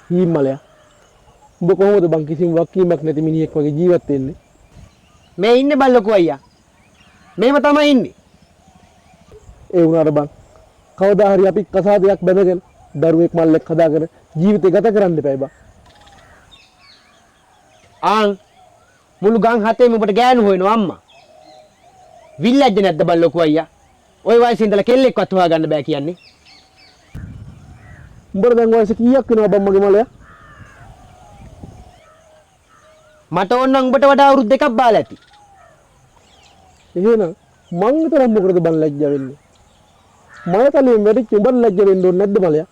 හීම්මලයා. උඹ කොහොමද බං කිසිම වක්කීමක් නැති මිනිහෙක් වගේ ජීවත් වෙන්නේ? මේ ඉන්නේ බං ලොකු අයියා. මේව තමයි ඉන්නේ. ඒ වුණාට බං කවදා හරි අපි කසාදයක් බැඳගෙන දරුවෙක් මල්ලෙක් හදාගෙන ජීවිතේ ගත කරන්න එපා බං. ආන් මුළු ගම් හතේම ඔබට ගෑනු හොයනවා අම්මා. විල්ලැජ්ජ නැද්ද බං ලොකු අයියා? ওই වයසේ ඉඳලා කෙල්ලෙක්වත් හොයාගන්න බෑ කියන්නේ. උඹට දැන් වයස කීයක් වෙනවද බං මගේ මලයා? මට ඕන නම් උඹට වඩා අවුරුදු දෙකක් බාලා ඇති. එහෙනම් මං විතරක් මොකටද බං ලැජ්ජ වෙන්නේ? මලතලියෙන් වැඩිච්ච උඹට ලැජ්ජ වෙන්න ඕනේ නැද්ද මලයා?